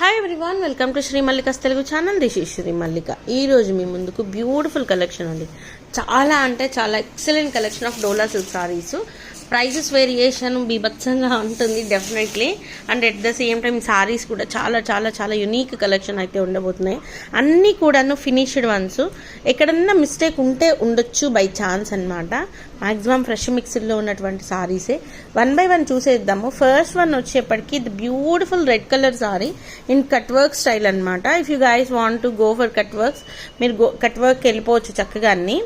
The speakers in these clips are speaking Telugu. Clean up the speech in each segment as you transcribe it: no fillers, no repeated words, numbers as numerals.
Hi everyone, welcome to Sri Mallika's Telugu channel. This is Sri Mallika. ఈరోజు మీ ముందుకు బ్యూటిఫుల్ కలెక్షన్ ఉంది. చాలా అంటే చాలా excellent collection of Dola silk saris. Prices variation బీభత్సంగా ఉంటుంది definitely. And at the same time saris కూడా చాలా చాలా చాలా యునీక్ కలెక్షన్ అయితే ఉండబోతున్నాయి. అన్నీ కూడాను ఫినిష్డ్ వన్స్. ఎక్కడన్నా మిస్టేక్ ఉంటే ఉండొచ్చు బై ఛాన్స్ అనమాట. మ్యాక్సిమం ఫ్రెష్ మిక్స్డ్లో ఉన్నటువంటి సారీసే. వన్ బై వన్ చూసేద్దాము. ఫస్ట్ వన్ వచ్చేప్పటికి the beautiful red colour sari in cut work style అనమాట. If you guys want to go for cut works, మీరు కట్ వర్క్ వెళ్ళిపోవచ్చు చక్కగా. అన్ని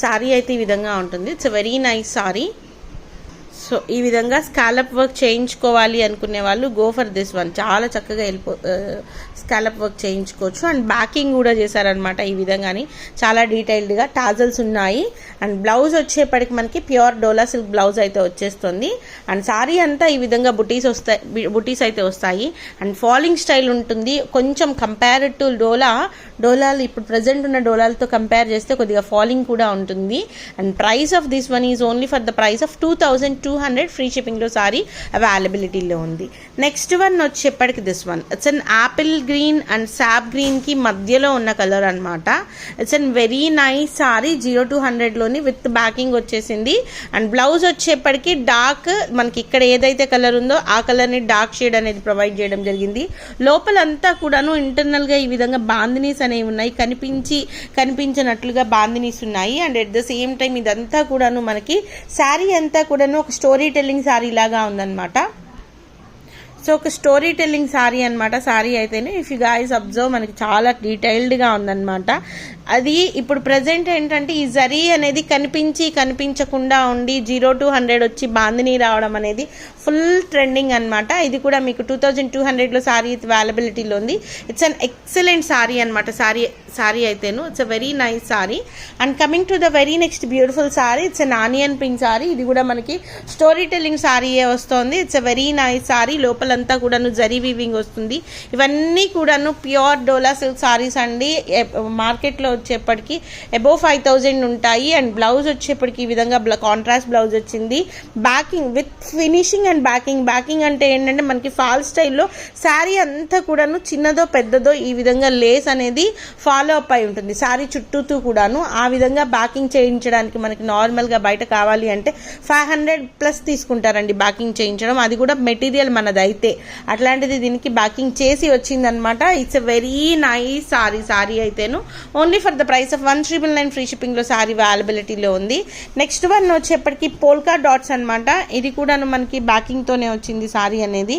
సారీ అయితే ఈ విధంగా ఉంటుంది. It's a very nice sari. So ఈ విధంగా స్కాలప్ వర్క్ చేయించుకోవాలి అనుకునే వాళ్ళు గో ఫర్ దిస్ వన్. చాలా చక్కగా స్కాలప్ వర్క్ చేయించుకోవచ్చు. అండ్ బ్యాకింగ్ కూడా చేశారనమాట ఈ విధంగాని, చాలా డీటెయిల్డ్గా. టాజల్స్ ఉన్నాయి. అండ్ బ్లౌజ్ వచ్చేప్పటికి మనకి ప్యూర్ డోలా సిల్క్ బ్లౌజ్ అయితే వచ్చేస్తుంది. అండ్ సారీ అంతా ఈ విధంగా బుటీస్ అయితే వస్తాయి. అండ్ ఫాలింగ్ స్టైల్ ఉంటుంది. కొంచెం కంపేర్ టు డోలాలు ఇప్పుడు ప్రజెంట్ ఉన్న డోలాలతో కంపేర్ చేస్తే కొద్దిగా ఫాలింగ్ కూడా ఉంటుంది. And price of this one is only for the price of 2200. Free షిప్పింగ్లో సారీ అవైలబిలిటీలో ఉంది. నెక్స్ట్ వన్ వచ్చేప్పటికి this one. It's an apple green and sap గ్రీన్కి మధ్యలో ఉన్న కలర్ అనమాట. It's an very nice sari. 0200లోని విత్ బ్యాకింగ్ వచ్చేసింది. అండ్ బ్లౌజ్ వచ్చేప్పటికి డార్క్, మనకి ఇక్కడ ఏదైతే కలర్ ఉందో ఆ కలర్ని డార్క్ షేడ్ అనేది ప్రొవైడ్ చేయడం జరిగింది. లోపలంతా కూడాను ఇంటర్నల్గా ఈ విధంగా బాందినీస్ అనేవి ఉన్నాయి. కనిపించినట్లుగా బాందినీస్ ఉన్నాయి. And at the same time ఇదంతా కూడాను మనకి శారీ అంతా కూడాను ఒక స్టోరీ టెల్లింగ్ శారీ లాగా ఉందన్నమాట. సో ఒక స్టోరీ టెల్లింగ్ సారీ అనమాట. సారీ అయితేనే ఇఫ్ యూ గైస్ అబ్జర్వ్ మనకి చాలా డీటెయిల్డ్గా ఉందన్నమాట. అది ఇప్పుడు ప్రజెంట్ ఏంటంటే ఈ జరీ అనేది కనిపించకుండా ఉండి 0200 వచ్చి బాందిని రావడం అనేది ఫుల్ ట్రెండింగ్ అనమాట. ఇది కూడా మీకు 2200లో సారీ అవైలబిలిటీలో ఉంది. ఇట్స్ అన్ ఎక్సలెంట్ సారీ అనమాట. సారీ అయితేను it's a very nice sari. And coming to the very next beautiful sari, it's an onion pink sari. ఇది కూడా మనకి స్టోరీ టెల్లింగ్ సారీయే వస్తుంది. It's a very nice sari. లోపలంతా కూడాను జరీ వీవింగ్ వస్తుంది. ఇవన్నీ కూడాను ప్యూర్ డోలా సిల్క్ సారీస్ అండి. మార్కెట్లో వచ్చేప్పటికి అబోవ్ 5000 ఉంటాయి. అండ్ బ్లౌజ్ వచ్చేప్పటికి ఈ విధంగా కాంట్రాస్ట్ బ్లౌజ్ వచ్చింది. Backing with finishing and backing అంటే ఏంటంటే మనకి ఫాల్ స్టైల్లో శారీ అంతా కూడాను చిన్నదో పెద్దదో ఈ విధంగా లేస్ అనేది ఫాలో అప్ అయి ఉంటుంది శారీ చుట్టూతూ కూడాను. ఆ విధంగా బ్యాకింగ్ చేయించడానికి మనకి నార్మల్గా బయట కావాలి అంటే 500+ తీసుకుంటారండి బ్యాకింగ్ చేయించడం. అది కూడా మెటీరియల్ మనదైతే. అట్లాంటిది దీనికి బ్యాకింగ్ చేసి వచ్చిందనమాట. It's a very nice sari అయితేను only for the price of 1999 free షిప్పింగ్లో సారీ అవైలబిలిటీలో ఉంది. నెక్స్ట్ వన్ వచ్చేప్పటికి పోల్కా డాట్స్ అనమాట. ఇది కూడాను మనకి బ్యాకింగ్తోనే వచ్చింది సారీ అనేది.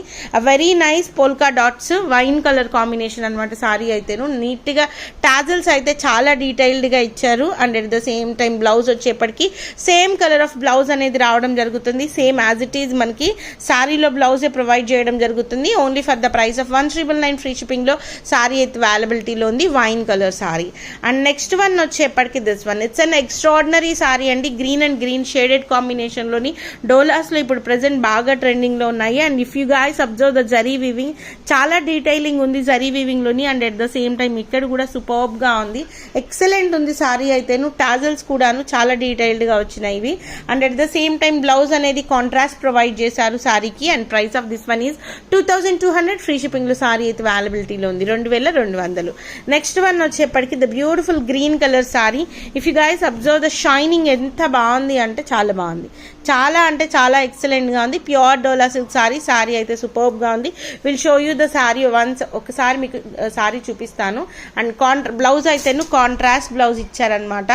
Very nice polka dots wine colour combination అనమాట. సారీ అయితేను నీట్గా టాజల్స్ అయితే చాలా డీటెయిల్డ్గా ఇచ్చారు. And at the same time blouse వచ్చేప్పటికి సేమ్ కలర్ ఆఫ్ బ్లౌజ్ అనేది రావడం జరుగుతుంది. సేమ్ యాజ్ ఇట్ ఈజ్ మనకి సారీలో బ్లౌజే ప్రొవైడ్ చేయడం జరుగుతుంది. Only for the price of 1999 free షిప్పింగ్లో సారీ అయితే అవైలబిలిటీలో ఉంది. Wine colour sari. And next one వచ్చేప్పటికి this one. It's an extraordinary sari అండి. గ్రీన్ షేడెడ్ కాంబినేషన్లోని డోలాస్లో ఇప్పుడు ప్రెసెంట్ బాగా ట్రెండింగ్లో ఉన్నాయి. And if you guys observe the zari weaving, చాలా డీటెయిలింగ్ ఉంది జరీ వీవింగ్లోని. And at the same time ఇక్కడ కూడా సూపర్బ్గా ఉంది. ఎక్సలెంట్ ఉంది సారీ అయితేను. టాజల్స్ కూడాను చాలా డీటెయిల్డ్గా వచ్చినాయి ఇవి. And at the same time blouse అనేది కాంట్రాస్ట్ ప్రొవైడ్ చేశారు సారీకి. And price of this one is 2200. Free షిప్పింగ్లో సారీ అయితే అవైలబిలిటీలో ఉంది 2200. నెక్స్ట్ వన్ వచ్చేప్పటికి the beautiful green colour sari. If you guys observe the shining ఎంత బాగుంది అంటే చాలా బాగుంది. చాలా అంటే చాలా ఎక్సలెంట్గా ఉంది. ప్యూర్ డోలా సిల్క్ సారీ అయితే సూపర్బ్గా ఉంది. Will show you the sorry once. ఒకసారి మీకు సారీ చూపిస్తాను. అండ్ బ్లౌజ్ అయితేను కాంట్రాస్ట్ బ్లౌజ్ ఇచ్చారనమాట.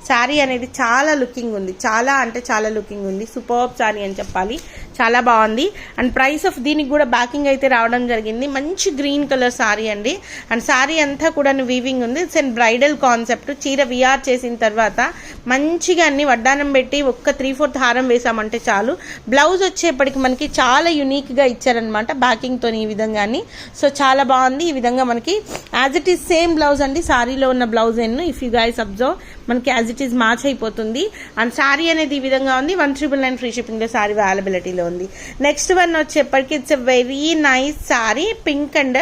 శారీ అనేది చాలా లుకింగ్ ఉంది. చాలా అంటే చాలా లుకింగ్ ఉంది. సూపర్బ్ శారీ అని చెప్పాలి. చాలా బాగుంది. అండ్ ప్రైస్ ఆఫ్ దీనికి కూడా బ్యాకింగ్ అయితే రావడం జరిగింది. మంచి గ్రీన్ కలర్ శారీ అండి. అండ్ శారీ అంతా కూడా వీవింగ్ ఉంది. It's and bridal concept. చీర విఆర్ చేసిన తర్వాత మంచిగా అన్ని వడ్డానం పెట్టి ఒక్క 3/4 హారం వేసామంటే చాలు. బ్లౌజ్ వచ్చేప్పటికి మనకి చాలా యునీక్గా ఇచ్చారనమాట బ్యాకింగ్తో ఈ విధంగాని. సో చాలా బాగుంది. ఈ విధంగా మనకి as it is same blouse అండి. శారీలో ఉన్న బ్లౌజ్ ఎన్ను ఇఫ్ యూ గైస్ అబ్జర్వ్ మనకి యాజ్ ఇట్ ఈస్ మ్యాచ్ అయిపోతుంది. అండ్ శారీ అనేది ఈ విధంగా ఉంది. 1999 ఫ్రీ షిప్పింగ్లో శారీ అవైలబిలిటీలో ఉంది. నెక్స్ట్ వన్ వచ్చేప్పటికి it's a very nice sari. Pink and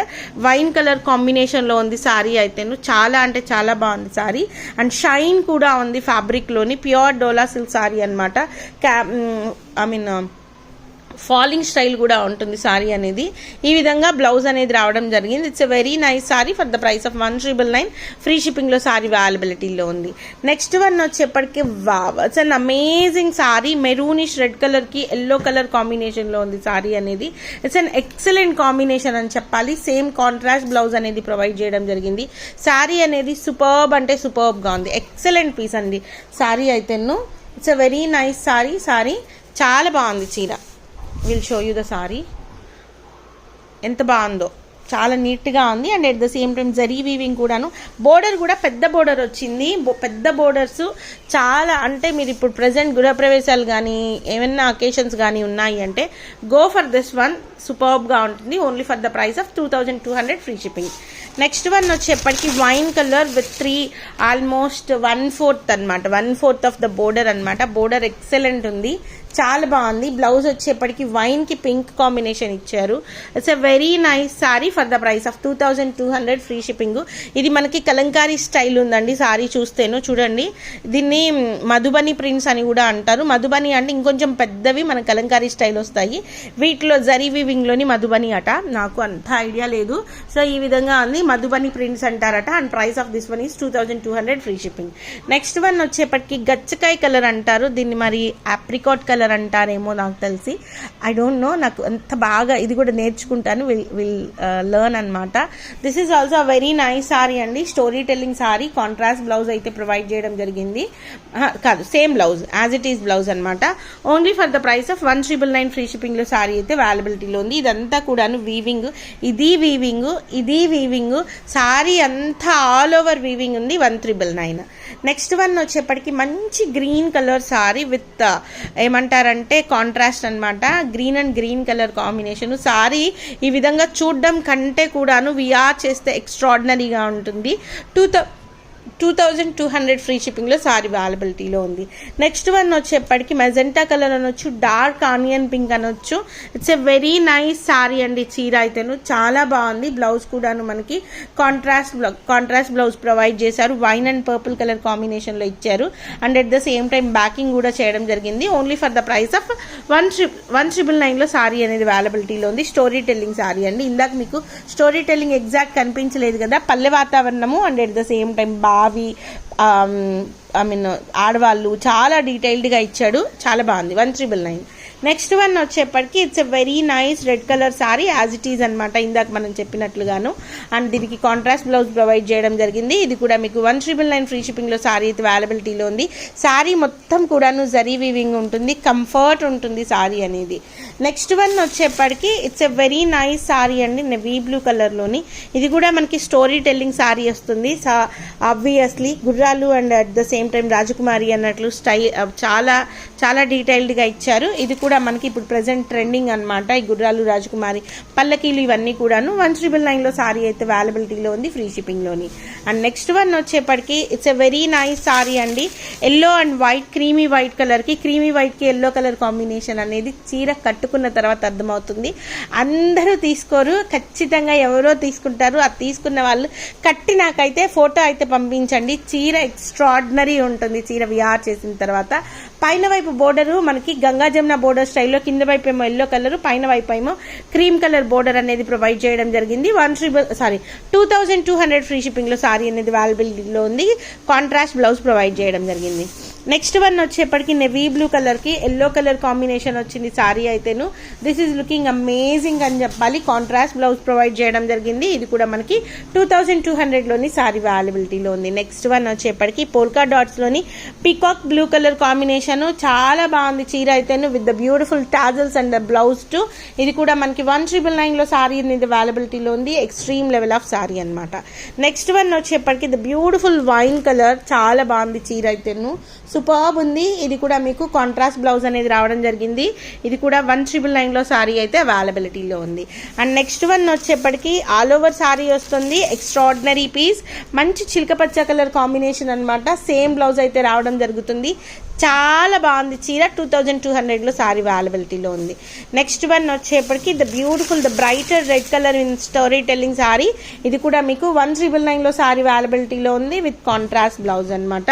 wine colour కాంబినేషన్లో ఉంది శారీ అయితేను. చాలా అంటే చాలా బాగుంది శారీ. అండ్ షైన్ కూడా ఉంది ఫ్యాబ్రిక్లోని. ప్యూర్ డోలా సిల్క్ శారీ అనమాట. ఫాలింగ్ స్టైల్ కూడా ఉంటుంది సారీ అనేది. ఈ విధంగా బ్లౌజ్ అనేది రావడం జరిగింది. It's a very nice sari for the price of 199. Free షిప్పింగ్లో సారీ అవైలబిలిటీలో ఉంది. నెక్స్ట్ వన్ వచ్చేప్పటికి wow, it's an amazing sari. Maroonish red కలర్కి ఎల్లో కలర్ కాంబినేషన్లో ఉంది సారీ అనేది. ఇట్స్ అన్ ఎక్సలెంట్ కాంబినేషన్ అని చెప్పాలి. సేమ్ కాంట్రాస్ట్ బ్లౌజ్ అనేది ప్రొవైడ్ చేయడం జరిగింది. సారీ అనేది సూపర్బ్ అంటే సూపర్బ్గా ఉంది. ఎక్సలెంట్ పీస్ అండి సారీ అయితేను. It's a very nice sari చాలా బాగుంది చీర. Will show you the sari. ఎంత బాగుందో, చాలా నీట్గా ఉంది. And at the same time zari weaving కూడాను. బోర్డర్ కూడా పెద్ద బోర్డర్ వచ్చింది. పెద్ద బోర్డర్స్ చాలా, అంటే మీరు ఇప్పుడు ప్రజెంట్ గృహప్రవేశాలు కానీ ఏమైనా అకేషన్స్ కానీ ఉన్నాయి అంటే గో ఫర్ దిస్ వన్. సూపర్బ్గా ఉంటుంది. Only for the price of 2200 free shipping. Next one వచ్చేప్పటికి వైన్ కలర్ విత్ 3 ఆల్మోస్ట్ 1/4 అనమాట. 1/4 ఆఫ్ ద బోర్డర్ అనమాట. బోర్డర్ ఎక్సలెంట్ ఉంది, చాలా బాగుంది. బ్లౌజ్ వచ్చేప్పటికి వైన్కి పింక్ కాంబినేషన్ ఇచ్చారు. It's a very nice sari for the price of 2200 free shipping. ఇది మనకి కలంకారీ స్టైల్ ఉందండి సారీ చూస్తేను. చూడండి, దీన్ని మధుబని ప్రింట్స్ అని కూడా అంటారు. మధుబని అంటే ఇంకొంచెం పెద్దవి మన కలంకారీ స్టైల్ వస్తాయి. వీటిలో జరీ వీవింగ్లోని మధుబని అట, నాకు అంత ఐడియా లేదు. సో ఈ విధంగా ఉంది, మధుబని ప్రింట్స్ అంటారట. And price of this one is 2200 free shipping. Next one వచ్చేప్పటికి గచ్చకాయ కలర్ అంటారు. దీన్ని మరి ఆప్రికాట్ కలర్ అంటారేమో నాకు తెలిసి, ఐ డోంట్ నో. నాకు అంత బాగా, ఇది కూడా నేర్చుకుంటాను, విల్ లెర్న్ అనమాట. This is also very nice sari అండి. Story telling sari. Contrast blouse అయితే ప్రొవైడ్ చేయడం జరిగింది. కాదు, same blouse, as it is blouse అనమాట. Only for the price of 1999 free షిప్పింగ్లో సారీ అయితే అవైలబిలిటీలో ఉంది. ఇదంతా కూడాను వీవింగ్, ఇది వీవింగ్, సారీ అంతా ఆల్ ఓవర్ వీవింగ్ ఉంది. 1399. నెక్స్ట్ వన్ వచ్చేప్పటికి మంచి గ్రీన్ కలర్ సారీ విత్ ఏమంటారంటే కాంట్రాస్ట్ అనమాట. Green and green colour combination. Sorry ఈ విధంగా చూడడం కంటే కూడాను విఆర్ చేస్తే ఎక్స్ట్రాడినరీగా ఉంటుంది. 2200 ఫ్రీ షిప్పింగ్లో సారీ అవైలబిలిటీలో ఉంది. నెక్స్ట్ వన్ వచ్చేప్పటికి మెజెంటా కలర్ అనొచ్చు, డార్క్ ఆనియన్ పింక్ అనొచ్చు. It's a very nice sari అండి. చీర అయితేను చాలా బాగుంది. బ్లౌజ్ కూడాను మనకి కాంట్రాస్ట్ బ్లౌజ్ ప్రొవైడ్ చేశారు. వైన్ అండ్ పర్పుల్ కలర్ కాంబినేషన్లో ఇచ్చారు. And at the same time backing కూడా చేయడం జరిగింది. Only for the price of 1999లో సారీ అనేది అవైలబిలిటీలో ఉంది. స్టోరీ టెల్లింగ్ సారీ అండి. ఇందాక మీకు స్టోరీ టెల్లింగ్ ఎగ్జాక్ట్ కనిపించలేదు కదా, పల్లె వాతావరణము and at the same time బావి, ఐ మీన్ ఆడవాళ్ళు, చాలా డీటెయిల్డ్గా ఇచ్చాడు. చాలా బాగుంది. 1399. నెక్స్ట్ వన్ వచ్చేప్పటికి it's a very nice red colour sorry, as it is అనమాట, ఇందాక మనం చెప్పినట్లుగాను. అండ్ దీనికి కాంట్రాస్ట్ బ్లౌజ్ ప్రొవైడ్ చేయడం జరిగింది. ఇది కూడా మీకు 1399 ఫ్రీ షిప్పింగ్లో సారీ అయితే అవైలబిలిటీలో ఉంది. సారీ మొత్తం కూడాను జరీ వీవింగ్ ఉంటుంది, కంఫర్ట్ ఉంటుంది సారీ అనేది. నెక్స్ట్ వన్ వచ్చేప్పటికి it's a very nice sari అండి, నెవీ బ్లూ కలర్లోని. ఇది కూడా మనకి స్టోరీ టెల్లింగ్ సారీ వస్తుంది. ఆబ్వియస్లీ గుర్రాలు and at the same time రాజకుమారి అన్నట్లు స్టైల్ చాలా చాలా డీటెయిల్డ్గా ఇచ్చారు. ఇది కూడా మనకి ఇప్పుడు ప్రెసెంట్ ట్రెండింగ్ అనమాట. ఈ గుర్రాలు, రాజకుమారి, పల్లకీలు ఇవన్నీ కూడాను 1999లో సారీ అయితే అవైలబిలిటీలో ఉంది ఫ్రీ షిప్పింగ్లోని. అండ్ నెక్స్ట్ వన్ వచ్చేప్పటికి it's a very nice sari అండి. Yellow and white, creamy white కలర్కి, క్రీమీ వైట్కి ఎల్లో కలర్ కాంబినేషన్ అనేది చీర కట్టుకున్న తర్వాత అర్థమవుతుంది. అందరూ తీసుకోరు, ఖచ్చితంగా ఎవరో తీసుకుంటారు. అది తీసుకున్న వాళ్ళు కట్టినాకైతే ఫోటో అయితే పంపించండి. చీర ఎక్స్ట్రాడినరీ ఉంటుంది చీర విఆర్ చేసిన తర్వాత. పైన వైపు బోర్డరు మనకి గంగా జమున బోర్డర్ స్టైల్లో, కింద వైపు ఏమో ఎల్లో కలర్, పైన వైపు ఏమో క్రీమ్ కలర్ బోర్డర్ అనేది ప్రొవైడ్ చేయడం జరిగింది. 2200 ఫ్రీ షిప్పింగ్లో సారీ అనేది అవైలబిలిటీలో ఉంది. కాంట్రాస్ట్ బ్లౌజ్ ప్రొవైడ్ చేయడం జరిగింది. నెక్స్ట్ వన్ వచ్చేప్పటికి నెవీ బ్లూ కలర్కి ఎల్లో కలర్ కాంబినేషన్ వచ్చింది సారీ అయితేను. దిస్ ఈజ్ లుకింగ్ అమేజింగ్ అని చెప్పాలి. కాంట్రాస్ట్ బ్లౌజ్ ప్రొవైడ్ చేయడం జరిగింది. ఇది కూడా మనకి 2200లోని సారీ అవైలబిలిటీలో ఉంది. నెక్స్ట్ వన్ వచ్చేప్పటికి పోల్కా డాట్స్లోని పీకాక్ బ్లూ కలర్ కాంబినేషన్, చాలా బాగుంది చీర అయితేను with the beautiful tassels and the blouse too. ఇది కూడా మనకి 1999లో సారీ అనేది అవైలబిలిటీలో ఉంది. ఎక్స్ట్రీమ్ లెవెల్ ఆఫ్ సారీ అనమాట. నెక్స్ట్ వన్ వచ్చేప్పటికి ద బ్యూటిఫుల్ వైన్ కలర్, చాలా బాగుంది చీర అయితేను, సూపర్బ్ ఉంది. ఇది కూడా మీకు కాంట్రాస్ట్ బ్లౌజ్ అనేది రావడం జరిగింది. ఇది కూడా 1999లో సారీ అయితే అవైలబిలిటీలో ఉంది. అండ్ నెక్స్ట్ వన్ వచ్చేప్పటికి ఆల్ ఓవర్ సారీ వస్తుంది. ఎక్స్ట్రాడినరీ పీస్, మంచి చిలకపచ్చ కలర్ కాంబినేషన్ అనమాట. సేమ్ బ్లౌజ్ అయితే రావడం జరుగుతుంది. చాలా బాగుంది చీర. 2200లో సారీ అవైలబిలిటీలో ఉంది. నెక్స్ట్ వన్ వచ్చేప్పటికి the beautiful the brighter red colour in story telling sorry. ఇది కూడా మీకు 1999లో సారీ అవైలబిలిటీలో ఉంది విత్ కాంట్రాస్ట్ బ్లౌజ్ అనమాట.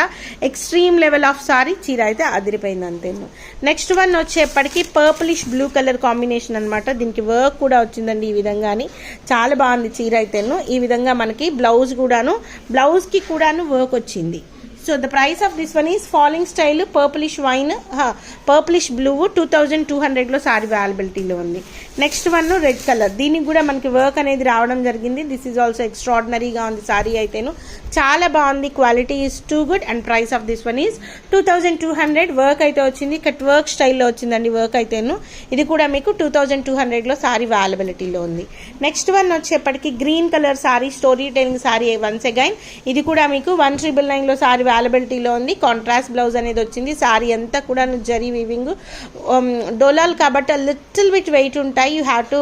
Extreme level of sorry. చీర అయితే అదిరిపోయింది అంతేను. నెక్స్ట్ వన్ వచ్చేప్పటికి పర్పులిష్ బ్లూ కలర్ కాంబినేషన్ అనమాట. దీనికి వర్క్ కూడా వచ్చిందండి ఈ విధంగాని. చాలా బాగుంది చీర అయితేను. ఈ విధంగా మనకి బ్లౌజ్ కి కూడాను వర్క్ వచ్చింది. So the price of this one is falling style purplish blue 2200లో సారీ అవైలబిలిటీలో ఉంది. Next one red colour. దీనికి కూడా మనకి వర్క్ అనేది రావడం జరిగింది. దిస్ ఈజ్ ఆల్సో ఎక్స్ట్రాడినరీగా ఉంది సారీ అయితేను. చాలా బాగుంది. Quality is too good and price of this one is 2200. Work అయితే వచ్చింది. కట్ వర్క్ స్టైల్లో వచ్చిందండి వర్క్ అయితేను. ఇది కూడా మీకు 2200లో సారీ అవైలబిలిటీలో ఉంది. నెక్స్ట్ వన్ వచ్చేప్పటికి green colour sorry story telling sorry once again. ఇది కూడా మీకు 1999లో సారీ అవైలబిలిటీలో ఉంది. కాంట్రాస్ట్ బ్లౌజ్ అనేది వచ్చింది. సారీ అంతా కూడా జరీ వీవింగ్ డోలాలు కాబట్టి లిటిల్ బిట్ వెయిట్ ఉంటాయి. You have to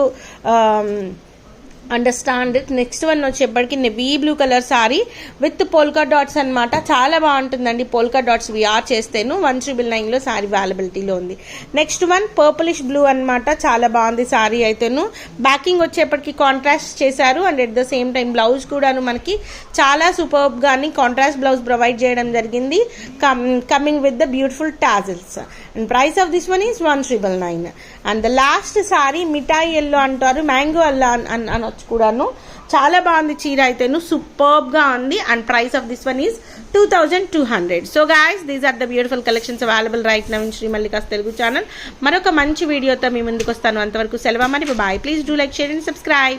understand it. Next one వచ్చేప్పటికి navy blue colour sari with polka dots అనమాట. చాలా బాగుంటుందండి పోల్కా డాట్స్ విఆర్ చేస్తేను. 1999లో సారీ అవైలబిలిటీలో ఉంది. నెక్స్ట్ వన్ పర్పులిష్ బ్లూ అనమాట. చాలా బాగుంది సారీ అయితేను. బ్యాకింగ్ వచ్చేప్పటికి కాంట్రాస్ట్ చేశారు and at the same time blouse కూడాను మనకి చాలా సూపర్బ్ గాని కాంట్రాస్ట్ బ్లౌజ్ ప్రొవైడ్ చేయడం జరిగింది. Coming with the beautiful tassels and price of this one is 1999. And the last sari మిఠాయి ఎల్లో అంటారు, మ్యాంగో అల్లా అనొచ్చు కూడాను. చాలా బాగుంది చీర అయితేను. సూపర్బ్ గా ఉంది and price of this one is 2200. So guys these are the beautiful collections available right now in Shri Mallika's Telugu channel. మరొక మంచి వీడియోతో మీ ముందుకు వస్తాను. అంతవరకు సెలవు మరి. Bye. Please do like, share and subscribe.